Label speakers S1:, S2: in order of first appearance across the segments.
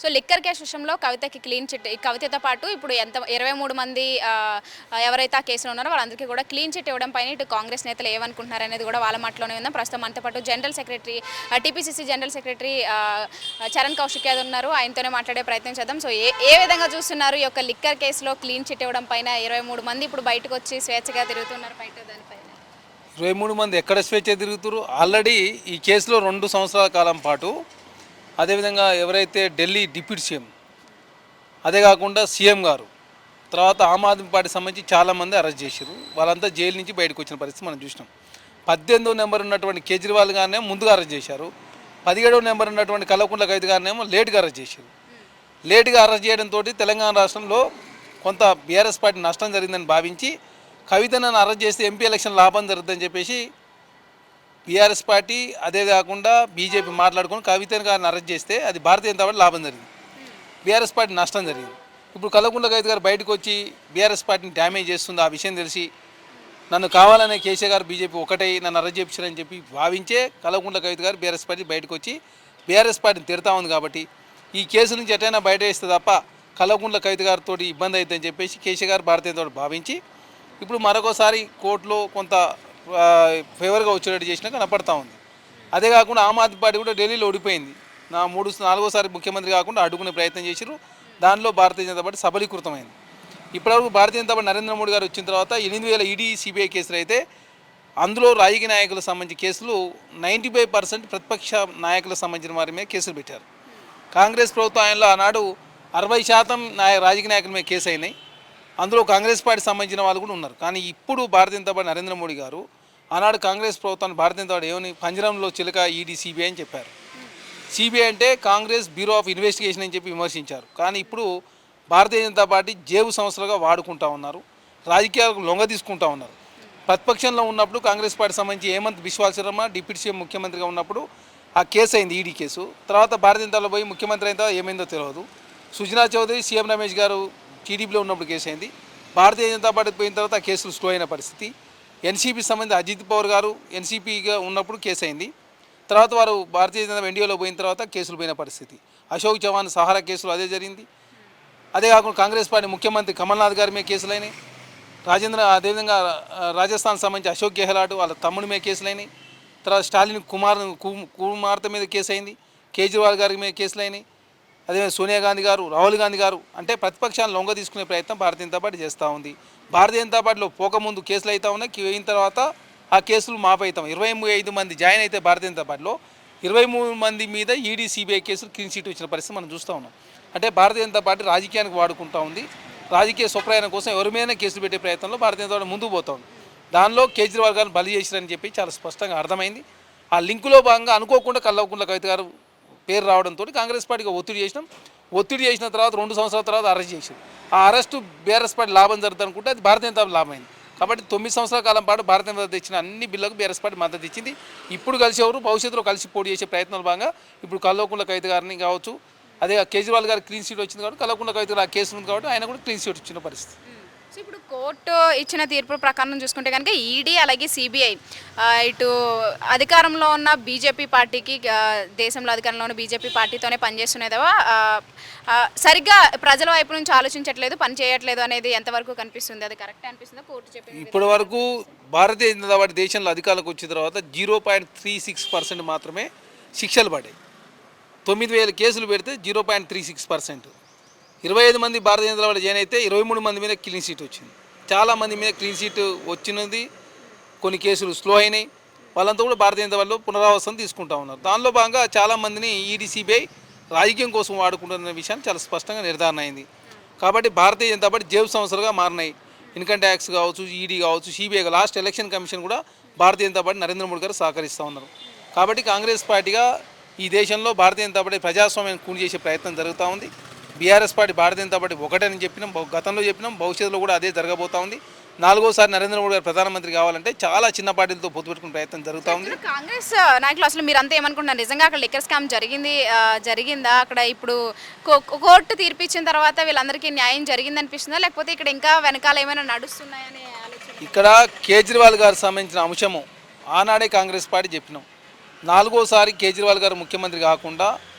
S1: So liquor case విషయంలో కవితకి clean chit, ఈ కవితతో పాటు ఇప్పుడు 23 మంది ఎవరైతే ఆ కేసులో ఉన్నారో వాళ్ళందరికీ కూడా క్లీన్ చిట్ ఇవ్వడం పైన ఇటు కాంగ్రెస్ నేతలు ఏమనుకుంటున్నారు అనేది కూడా వాళ్ళ మాటలోనే ఉందాం. ప్రస్తుతం మనతో పాటు general secretary, TPCC general secretary Charan Kaushik Yadav ఉన్నారు. ఆయనతోనే మాట్లాడే ప్రయత్నం చేద్దాం. సో ఏ విధంగా చూస్తున్నారు ఈ యొక్క లిక్కర్ కేసులో క్లీన్ చిట్ ఇవ్వడం పైన? 23 మంది ఇప్పుడు బయటకు వచ్చి స్వేచ్ఛగా తిరుగుతున్నారు బయట, దానిపైన
S2: 23 మంది ఎక్కడ స్వేచ్ఛ తిరుగుతారు? ఆల్రెడీ ఈ కేసులో 2 సంవత్సరాల కాలం పాటు అదేవిధంగా ఎవరైతే ఢిల్లీ డిప్యూటీ సీఎం, అదే కాకుండా సీఎం గారు, తర్వాత ఆమ్ ఆద్మీ పార్టీ సంబంధించి చాలామంది అరెస్ట్ చేశారు. వాళ్ళంతా జైలు నుంచి బయటకు వచ్చిన పరిస్థితి మనం చూసినాం. 18వ నెంబర్ ఉన్నటువంటి కేజ్రీవాల్ గారినేమో ముందుగా అరెస్ట్ చేశారు. 17వ నెంబర్ ఉన్నటువంటి కల్వకుంట్ల కవిత గారినేమో లేట్గా అరెస్ట్ చేశారు. లేట్గా అరెస్ట్ చేయడంతో తెలంగాణ రాష్ట్రంలో కొంత బీఆర్ఎస్ పార్టీ నష్టం జరిగిందని భావించి కవితను అరెస్ట్ చేస్తే ఎంపీ ఎలక్షన్ లాభం జరుగుతుందని చెప్పేసి బీఆర్ఎస్ పార్టీ అదే కాకుండా బీజేపీ మాట్లాడుకుని కవితను గారిని అరెస్ట్ చేస్తే అది భారతీయ జనతా పార్టీ లాభం జరిగింది, బీఆర్ఎస్ పార్టీ నష్టం జరిగింది. ఇప్పుడు కల్వకుంట్ల కవిత గారు బయటకు వచ్చి బీఆర్ఎస్ పార్టీని డ్యామేజ్ చేస్తుంది ఆ విషయం తెలిసి నన్ను కావాలనే కేసీఆర్ గారు బీజేపీ ఒకటై నన్ను అరెస్ట్ చేయించారని చెప్పి భావించే కల్వకుంట్ల కవిత గారు బీఆర్ఎస్ పార్టీ బయటకు వచ్చి బీఆర్ఎస్ పార్టీని తిడతా ఉంది. కాబట్టి ఈ కేసు నుంచి ఎటైనా బయట వేస్తే తప్ప కల్వకుంట్ల కవిత గారితో ఇబ్బంది అవుతుందని చెప్పేసి కేసీఆర్ గారు భారతీయ జనతా పార్టీ భావించి ఇప్పుడు మరొకసారి కోర్టులో కొంత ఫేవర్గా వచ్చేటట్టు చేసినా కనపడతా ఉంది. అదే కాకుండా ఆమ్ ఆద్మీ పార్టీ కూడా ఢిల్లీలో ఓడిపోయింది. 4వసారి ముఖ్యమంత్రి కాకుండా అడ్డుకునే ప్రయత్నం చేశారు. దానిలో భారతీయ జనతా పార్టీ సబలీకృతమైంది. ఇప్పటివరకు భారతీయ జనతా పార్టీ నరేంద్ర మోడీ గారు వచ్చిన తర్వాత 8000 ఈడీ సిబిఐ కేసులు అయితే అందులో రాజకీయ నాయకులకు సంబంధించిన కేసులు 95% ప్రతిపక్ష నాయకులకు సంబంధించిన వారి మీద కేసులు పెట్టారు. కాంగ్రెస్ ప్రభుత్వంలో ఆనాడు 60% రాజకీయ నాయకుల మీద కేసు అయినాయి. అందులో కాంగ్రెస్ పార్టీ సంబంధించిన వాళ్ళు కూడా ఉన్నారు. కానీ ఇప్పుడు భారతీయ జనతా పార్టీ నరేంద్ర మోడీ గారు ఆనాడు కాంగ్రెస్ ప్రభుత్వాన్ని భారతీయ జనతా పార్టీ ఏమని పంజరంలో చిలక ఈడీ సిబిఐ అని చెప్పారు. సిబిఐ అంటే కాంగ్రెస్ బ్యూరో ఆఫ్ ఇన్వెస్టిగేషన్ అని చెప్పి విమర్శించారు. కానీ ఇప్పుడు భారతీయ జనతా పార్టీ జేబు సంస్థలుగా వాడుకుంటా ఉన్నారు, రాజకీయాలకు లొంగ తీసుకుంటా ఉన్నారు. ప్రతిపక్షంలో ఉన్నప్పుడు కాంగ్రెస్ పార్టీ సంబంధించి హేమంత్ బిశ్వా శర్మ డిప్యూటీ సీఎం ముఖ్యమంత్రిగా ఉన్నప్పుడు ఆ కేసు అయింది, ఈడీ కేసు. తర్వాత భారతీయ జనతాలో పోయి ముఖ్యమంత్రి అయిన తర్వాత ఏమైందో తెలియదు. సుజనా చౌదరి, సీఎం రమేష్ గారు టీడీపీలో ఉన్నప్పుడు కేసు అయింది. భారతీయ జనతా పార్టీ పోయిన తర్వాత ఆ కేసులు స్లో అయిన పరిస్థితి. ఎన్సీపీ సంబంధించి అజిత్ పవార్ గారు ఎన్సీపీగా ఉన్నప్పుడు కేసు అయింది. తర్వాత వారు భారతీయ జనతా ఎన్డీఏలో పోయిన తర్వాత కేసులు పోయిన పరిస్థితి. అశోక్ చవాన్ సహారా కేసులు అదే జరిగింది. అదే కాకుండా కాంగ్రెస్ పార్టీ ముఖ్యమంత్రి కమల్నాథ్ గారి మీద కేసులైనాయి. అదేవిధంగా రాజస్థాన్ సంబంధించి అశోక్ గెహ్లాట్ వాళ్ళ తమ్ముడి మీద కేసులైనాయి. తర్వాత స్టాలిన్ కుమార్తె మీద కేసు అయింది. కేజ్రీవాల్ గారి మీద కేసులైనాయి. అదే సోనియా గాంధీ గారు, రాహుల్ గాంధీ గారు అంటే ప్రతిపక్షాలను లొంగ తీసుకునే ప్రయత్నం భారతీయ జనతా పార్టీ చేస్తూ ఉంది. భారతీయ జనతా పార్టీలో పోకముందు కేసులు అవుతా ఉన్నాయి, అయిన తర్వాత ఆ కేసులు మాపవుతాం. 25 మంది జాయిన్ అయితే భారతీయ జనతా పార్టీలో 23 మంది మీద ఈడీ సిబిఐ కేసులు క్లీన్ చీట్ వచ్చిన పరిస్థితి మనం చూస్తూ ఉన్నాం. అంటే భారతీయ జనతా పార్టీ రాజకీయానికి వాడుకుంటూ ఉంది. రాజకీయ స్వప్రయాణం కోసం ఎవరి మీద కేసులు పెట్టే ప్రయత్నంలో భారతీయ జనతా పార్టీ ముందుకు పోతా ఉంది. దానిలో కేజ్రీవాల్ గారిని బలి చేశారని చెప్పి చాలా స్పష్టంగా అర్థమైంది. ఆ లింకులో భాగంగా అనుకోకుండా కల్వకుంట్ల కవిత గారు పేరు రావడంతో కాంగ్రెస్ పార్టీకి ఒత్తిడి చేసిన తర్వాత 2 సంవత్సరాల తర్వాత అరెస్ట్ చేశారు. ఆ అరెస్టు బీఆర్ఎస్ పార్టీ లాభం జరుగుతుంది అనుకుంటే అది భారతీయ జనతా పార్టీ లాభమైంది. కాబట్టి 9 సంవత్సరాల కాలం పాటు భారతీయ జనతా పార్టీ ఇచ్చిన అన్ని బిల్లులకు బీఆర్ఎస్ పార్టీ మద్దతు ఇచ్చింది. ఇప్పుడు కలిసి ఎవరు భవిష్యత్తులో కలిసి పోటీ చేసే ప్రయత్నాలు భాగంగా ఇప్పుడు కల్వకుంట్ల కవిత గారిని కావచ్చు, అదే కేజ్రీవాల్ గారికి క్లీన్ చీట్ వచ్చింది కాబట్టి కల్వకుంట్ల కవిత గారు ఆ కేసు ఉంది కాబట్టి ఆయన కూడా క్లీన్ చీట్ వచ్చిన పరిస్థితి.
S1: సో ఇప్పుడు కోర్టు ఇచ్చిన తీర్పు ప్రకారం చూసుకుంటే కనుక ఈడీ అలాగే సిబిఐ ఇటు అధికారంలో ఉన్న బీజేపీ పార్టీకి, దేశంలో అధికారంలో ఉన్న బీజేపీ పార్టీతోనే పనిచేస్తున్నదేవా, సరిగ్గా ప్రజల వైపు నుంచి ఆలోచించట్లేదు, పని చేయట్లేదు అనేది ఎంతవరకు కనిపిస్తుంది? అది కరెక్ట్ అనిపిస్తుందా కోర్టు చెప్పింది?
S2: ఇప్పటి వరకు భారతీయ జనతా పార్టీ దేశంలో అధికారులకు వచ్చిన తర్వాత 0.36% మాత్రమే శిక్షలు పడ్డాయి. 9000 కేసులు పెడితే 0.36%. 25 మంది భారతీయ జనతా పార్టీ జాయిన్ అయితే 23 మంది మీద క్లీన్ చీట్ వచ్చింది. చాలామంది మీద క్లీన్ చీట్ వచ్చినది, కొన్ని కేసులు స్లో అయినాయి. వాళ్ళంతా కూడా భారతీయ జనతా పార్టీలో పునరావాసం తీసుకుంటా ఉన్నారు. దానిలో భాగంగా చాలామందిని ఈడీ సిబిఐ రాజకీయం కోసం వాడుకుంటున్న విషయాన్ని చాలా స్పష్టంగా నిర్ధారణ అయింది. కాబట్టి భారతీయ జనతా పార్టీ జేబు సంస్థలుగా మారినాయి. ఇన్కమ్ ట్యాక్స్ కావచ్చు, ఈడీ కావచ్చు, సిబిఐ, లాస్ట్ ఎలక్షన్ కమిషన్ కూడా భారతీయ జనతా పార్టీ నరేంద్ర మోడీ గారు సహకరిస్తూ ఉన్నారు. కాబట్టి కాంగ్రెస్ పార్టీగా ఈ దేశంలో భారతీయ జనతా పార్టీ ప్రజాస్వామ్యాన్ని కూని చేసే ప్రయత్నం జరుగుతూ ఉంది. BRS party Bharatiya Janata party ఒకటని చెప్పినాం, గతంలో చెప్పినాం, భవిష్యత్తులో కూడా అదే జరగబోతూ ఉంది. 4వసారి నరేంద్ర మోడీ గారు ప్రధానమంత్రి కావాలంటే చాలా చిన్న పార్టీలతో పొత్తు పెట్టుకునే ప్రయత్నం జరుగుతూ ఉంది.
S1: కాంగ్రెస్ నాయకులు అసలు మీరు అంతా ఏమనుకుంటున్నారు? నిజంగా అక్కడ లిక్కర్ స్కామ్ జరిగిందా? అక్కడ ఇప్పుడు కోర్టు తీర్పు ఇచ్చిన తర్వాత వీళ్ళందరికీ న్యాయం జరిగింది అనిపిస్తుందా, లేకపోతే ఇక్కడ ఇంకా వెనకాల ఏమైనా నడుస్తున్నాయనే ఆలోచన?
S2: ఇక్కడ కేజ్రీవాల్ గారు సంబంధించిన అంశము ఆనాడే కాంగ్రెస్ పార్టీ చెప్పినాం. 4వసారి కేజ్రీవాల్ గారు ముఖ్యమంత్రి కాకుండా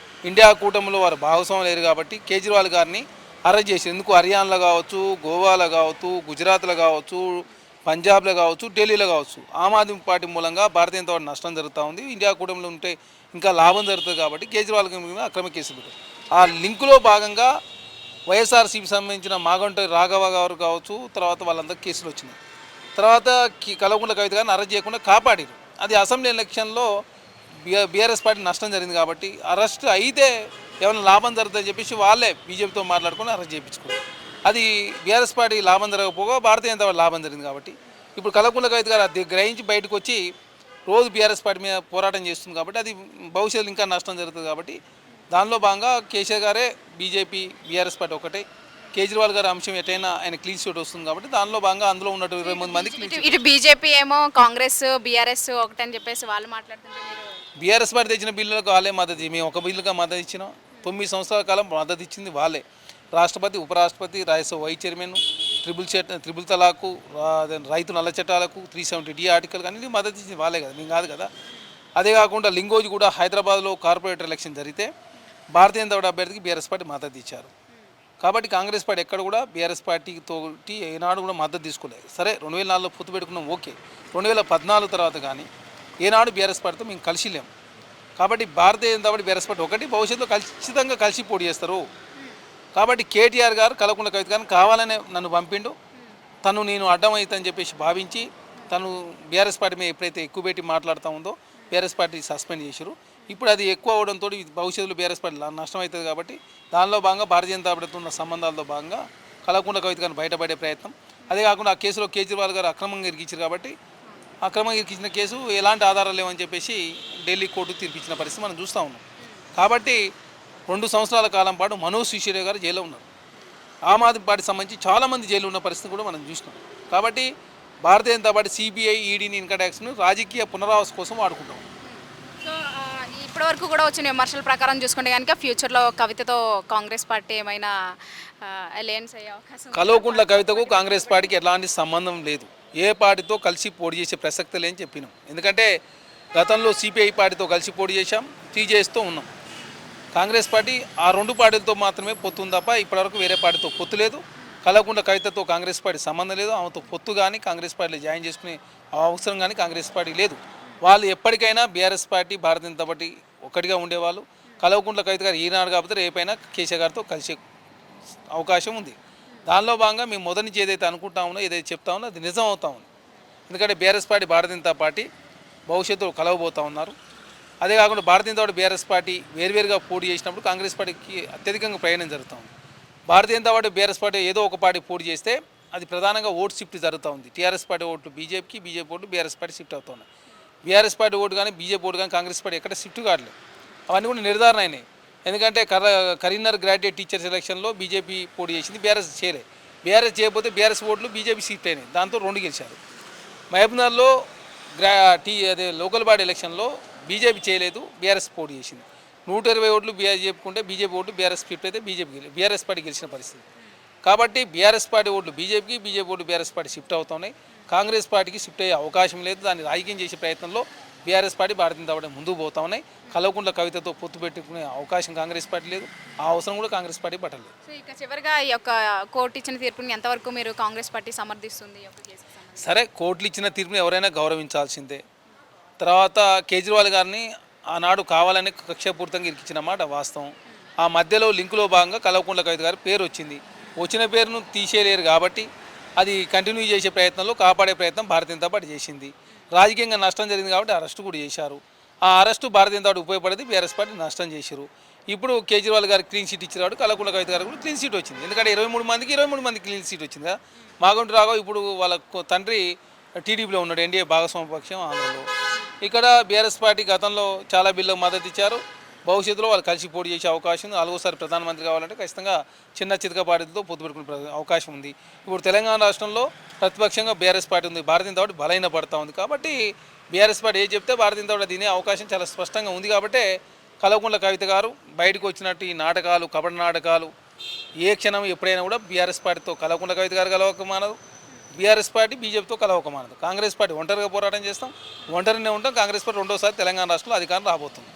S2: ఇండియా కూటమిలో వారు భాగస్వాములు లేరు కాబట్టి కేజ్రీవాల్ గారిని అరెస్ట్ చేసి ఎందుకు హర్యానాలో కావచ్చు, గోవాలో కావచ్చు, గుజరాత్లో కావచ్చు, పంజాబ్లో కావచ్చు, ఢిల్లీలో కావచ్చు ఆమ్ ఆద్మీ పార్టీ మూలంగా భారతీయ జనతా పార్టీ నష్టం జరుగుతూ ఉంది. ఇండియా కూటమిలో ఉంటే ఇంకా లాభం జరుగుతుంది కాబట్టి కేజ్రీవాల్ మీద అక్రమ కేసులు పెట్టారు. ఆ లింకులో భాగంగా వైఎస్ఆర్సీపీ సంబంధించిన మాగంట రాఘవ గారు కావచ్చు, తర్వాత వాళ్ళందరికీ కేసులు వచ్చినాయి. తర్వాత కల్వకుంట్ల కవిత గారిని అరెస్ట్ చేయకుండా కాపాడారు. అది అసెంబ్లీ ఎలక్షన్లో బీఆర్ఎస్ పార్టీ నష్టం జరిగింది కాబట్టి అరెస్ట్ అయితే ఏమైనా లాభం జరుగుతుందని చెప్పేసి వాళ్ళే బీజేపీతో మాట్లాడుకొని అరెస్ట్ చేయించుకున్నారు. అది బీఆర్ఎస్ పార్టీ లాభం జరగకపోగా భారతీయ జనతా పార్టీ లాభం జరిగింది కాబట్టి ఇప్పుడు కల్వకుంట్ల కవిత గారు అది గ్రహించి బయటకు వచ్చి రోజు బీఆర్ఎస్ పార్టీ మీద పోరాటం చేస్తుంది కాబట్టి అది భవిష్యత్తులో ఇంకా నష్టం జరుగుతుంది కాబట్టి దానిలో భాగంగా కేసీఆర్ గారే బీజేపీ బీఆర్ఎస్ పార్టీ ఒకటే, కేజ్రీవాల్ గారి అంశం ఎటైనా ఆయన క్లీన్ షీట్ వస్తుంది కాబట్టి దానిలో భాగంగా అందులో ఉన్నట్టు 23 మంది క్లీన్ షీట్.
S1: ఇటు బీజేపీ ఏమో కాంగ్రెస్ బీఆర్ఎస్ ఒకటని చెప్పేసి వాళ్ళు మాట్లాడుతుంటారు.
S2: బీఆర్ఎస్ పార్టీ తెచ్చిన బిల్లులకు వాళ్ళే మద్దతు, మేము ఒక బిల్లుగా మద్దతు ఇచ్చినాం. 9 సంవత్సరాల కాలం మద్దతు ఇచ్చింది వాళ్ళే. రాష్ట్రపతి, ఉపరాష్ట్రపతి, రాజ్యసభ వైస్ చైర్మన్, ట్రిపుల్ తలాకు, రైతు నల్ల చట్టాలకు, 370D ఆర్టికల్ కానీ మద్దతు ఇచ్చింది వాళ్ళే కదా, మేము కాదు కదా. అదే కాకుండా లింగోజీ కూడా హైదరాబాద్లో కార్పొరేటర్ ఎలక్షన్ జరిగితే భారతీయ జనతా పార్టీ అభ్యర్థికి బీఆర్ఎస్ పార్టీ మద్దతు ఇచ్చారు. కాబట్టి కాంగ్రెస్ పార్టీ ఎక్కడ కూడా బీఆర్ఎస్ పార్టీతో ఏనాడు కూడా మద్దతు తీసుకోలేదు. సరే 2004లో పొత్తు పెట్టుకున్నాం, ఓకే. 2014 తర్వాత కానీ ఏనాడు బీఆర్ఎస్ పార్టీతో మేము కలిసి లేము. కాబట్టి Bharatiya Janata party BRS party ఒకటి, భవిష్యత్తులో ఖచ్చితంగా కలిసి పోటీ చేస్తారు. కాబట్టి కేటీఆర్ గారు కల్వకుంట్ల కవిత గారిని కావాలనే నన్ను పంపిండు, తను నేను అడ్డం అవుతుందని చెప్పేసి భావించి తను బీఆర్ఎస్ పార్టీ మీద ఎప్పుడైతే ఎక్కువ పెట్టి మాట్లాడుతూ ఉందో బీఆర్ఎస్ పార్టీ సస్పెండ్ చేశారు. ఇప్పుడు అది ఎక్కువ అవడంతో భవిష్యత్తులో బీఆర్ఎస్ పార్టీ నష్టం అవుతుంది కాబట్టి దానిలో భాగంగా భారతీయ జనతా పార్టీతో ఉన్న సంబంధాలతో భాగంగా కల్వకుంట్ల కవిత గారిని బయటపడే ప్రయత్నం. అదే కాకుండా ఆ కేసులో కేజ్రీవాల్ గారు అక్రమంగా ఇరికించారు కాబట్టి అక్రమంగా ఇరికించిన కేసు ఎలాంటి ఆధారాలు లేవని చెప్పేసి ఢిల్లీ కోర్టు తీర్పిచ్చిన పరిస్థితి మనం చూస్తూ ఉన్నాం. కాబట్టి 2 సంవత్సరాల కాలం పాటు మనోజ్ సిసోడియా గారు జైల్లో ఉన్నారు. ఆమ్ ఆద్మీ పార్టీకి సంబంధించి చాలామంది జైలు ఉన్న పరిస్థితి కూడా మనం చూసినాం. కాబట్టి Bharatiya Janata party CBI, ఈడీని, income ట్యాక్స్ను రాజకీయ పునరావాస కోసం వాడుకుంటాం.
S1: సో ఇప్పటివరకు కూడా వచ్చిన విమర్శల ప్రకారం చూసుకుంటే కనుక ఫ్యూచర్లో కవితతో కాంగ్రెస్ పార్టీ ఏమైనా అలయన్స్ అయ్యే అవకాశం?
S2: కల్వకుంట్ల కవితకు కాంగ్రెస్ పార్టీకి ఎలాంటి సంబంధం లేదు. ఏ పార్టీతో కలిసి పోటీ చేసే ప్రసక్తి లేని చెప్పినాం. ఎందుకంటే గతంలో సిపిఐ పార్టీతో కలిసి పోటీ చేశాం, టీజేఎస్తో ఉన్నాం. కాంగ్రెస్ పార్టీ ఆ 2 పార్టీలతో మాత్రమే పొత్తు ఉంది తప్ప ఇప్పటివరకు వేరే పార్టీతో పొత్తు లేదు. కల్వకుంట్ల కవితతో కాంగ్రెస్ పార్టీ సంబంధం లేదు. ఆమెతో పొత్తు కానీ కాంగ్రెస్ పార్టీలో జాయిన్ చేసుకునే అవసరం కానీ కాంగ్రెస్ పార్టీ లేదు. వాళ్ళు ఎప్పటికైనా BRS party, Bharatiya Janata party ఒక్కటిగా ఉండేవాళ్ళు. కల్వకుంట్ల కవిత గారు ఈనాడు కాకపోతే రేపైనా కేసీఆర్ గారితో కలిసే అవకాశం ఉంది. దానిలో భాగంగా మేము మొదటి నుంచి ఏదైతే అనుకుంటా ఉన్నా, ఏదైతే చెప్తా ఉన్నా అది నిజం అవుతా ఉంది. ఎందుకంటే BRS party, Bharatiya Janata party భవిష్యత్తులో కలవబోతూ ఉన్నారు. అదే కాకుండా Bharatiya Janata party, BRS party వేరువేరుగా పోటీ చేసినప్పుడు కాంగ్రెస్ పార్టీకి అత్యధికంగా ప్రయాణం జరుగుతూ ఉంది. Bharatiya Janata party, BRS party ఏదో ఒక పార్టీ పోటీ చేస్తే అది ప్రధానంగా ఓటు షిఫ్ట్ జరుగుతూ ఉంది. టీఆర్ఎస్ పార్టీ ఓట్లు బీజేపీకి, బీజేపీ ఓట్లు బీఆర్ఎస్ పార్టీ షిఫ్ట్ అవుతున్నాయి. బీఆర్ఎస్ పార్టీ ఓటు కానీ బీజేపీ ఓటు కానీ కాంగ్రెస్ పార్టీ ఎక్కడ షిఫ్ట్ కావట్లేదు. అవన్నీ కూడా నిర్ధారణ అయినాయి. ఎందుకంటే కరీంనగర్ గ్రాడ్యుయేట్ టీచర్స్ ఎలక్షన్లో బీజేపీ పోటీ చేసింది, బీఆర్ఎస్ చేయలే. బీఆర్ఎస్ చేయకపోతే బీఆర్ఎస్ ఓట్లు బీజేపీ షిఫ్ట్ అయినాయి, దాంతో 2 గెలిచారు. మహబూబ్నగర్లో అదే లోకల్ బాడీ ఎలక్షన్లో బీజేపీ చేయలేదు, బీఆర్ఎస్ పోటీ చేసింది. 120 ఓట్లు బీజేపీకుంటే బీజేపీ ఓట్లు బీఆర్ఎస్ షిఫ్ట్ అయితే బీఆర్ఎస్ పార్టీ గెలిచిన పరిస్థితి. కాబట్టి బీఆర్ఎస్ పార్టీ ఓట్లు బీజేపీకి, బీజేపీ ఓట్లు బీఆర్ఎస్ పార్టీ షిఫ్ట్ అవుతున్నాయి. కాంగ్రెస్ పార్టీకి షిఫ్ట్ అయ్యే అవకాశం లేదు. దాన్ని రాజకీయం చేసే ప్రయత్నంలో BRS party, Bharatiya Janata party ముందుకు పోతా ఉన్నాయి. కల్వకుంట్ల కవితతో పొత్తు పెట్టుకునే అవకాశం కాంగ్రెస్ పార్టీ లేదు, ఆ అవసరం కూడా కాంగ్రెస్ పార్టీ పట్టలేదు.
S1: సో ఇక చివరిగా ఈ యొక్క కోర్టు ఇచ్చిన తీర్పుని ఎంతవరకు మీరు కాంగ్రెస్ పార్టీ సమర్థిస్తుంది ఈ యొక్క కేసుకి సంబంధించి?
S2: సరే, కోర్టులు ఇచ్చిన తీర్పుని ఎవరైనా గౌరవించాల్సిందే. తర్వాత కేజ్రీవాల్ గారిని ఆనాడు కావాలని కక్షపూరితంగా ఇరికించిన మాట వాస్తవం. ఆ మధ్యలో లింకులో భాగంగా కల్వకుంట్ల కవిత గారి పేరు వచ్చింది. వచ్చిన పేరును తీసేయలేరు కాబట్టి అది కంటిన్యూ చేసే ప్రయత్నంలో కాపాడే ప్రయత్నం భారతీయ జనతా పార్టీ చేసింది. రాజకీయంగా నష్టం జరిగింది కాబట్టి అరెస్టు కూడా చేశారు. ఆ అరెస్టు భారతీయ జనతా పార్టీ ఉపయోగపడేది, బీఆర్ఎస్ పార్టీ నష్టం చేశారు. ఇప్పుడు కేజ్రీవాల్ గారికి క్లీన్ షీట్ ఇచ్చారు, కల్వకుంట్ల కవిత గారికి కూడా క్లీన్ షీట్ వచ్చింది. ఎందుకంటే 23 మందికి క్లీన్ షీట్ వచ్చింది కదా. మాగంటి రాఘవ్ ఇప్పుడు వాళ్ళ తండ్రి టీడీపీలో ఉన్నాడు, ఎన్డీఏ భాగస్వామ్య పక్షం ఆంధ్రలో. ఇక్కడ బీఆర్ఎస్ పార్టీ గతంలో చాలా బిల్లులకు మద్దతు ఇచ్చారు. భవిష్యత్తులో వాళ్ళు కలిసి పోటీ చేసే అవకాశం ఉంది. 4సారి ప్రధానమంత్రి కావాలంటే ఖచ్చితంగా చిన్న చితక పార్టీతో పొత్తు పెట్టుకునే అవకాశం ఉంది. ఇప్పుడు తెలంగాణ రాష్ట్రంలో ప్రతిపక్షంగా బీఆర్ఎస్ పార్టీ ఉంది, భారతీయ జనతా పార్టీ బలైన పడతా ఉంది. కాబట్టి బీఆర్ఎస్ పార్టీ ఏది చెప్తే భారతీయ జనతా పార్టీ తినే అవకాశం చాలా స్పష్టంగా ఉంది. కాబట్టి కల్వకుంట్ల కవిత గారు బయటకు వచ్చినట్టు ఈ నాటకాలు, కపట నాటకాలు ఏ క్షణం ఎప్పుడైనా కూడా బీఆర్ఎస్ పార్టీతో కల్వకుంట్ల కవిత గారు కలవక మానదు, బీఆర్ఎస్ పార్టీ బీజేపీతో కలవక మానదు. కాంగ్రెస్ పార్టీ ఒంటరిగా పోరాటం చేస్తాం, ఒంటరినే ఉంటాం. కాంగ్రెస్ పార్టీ 2వ సారి తెలంగాణ రాష్ట్రంలో అధికారం రాబోతుంది.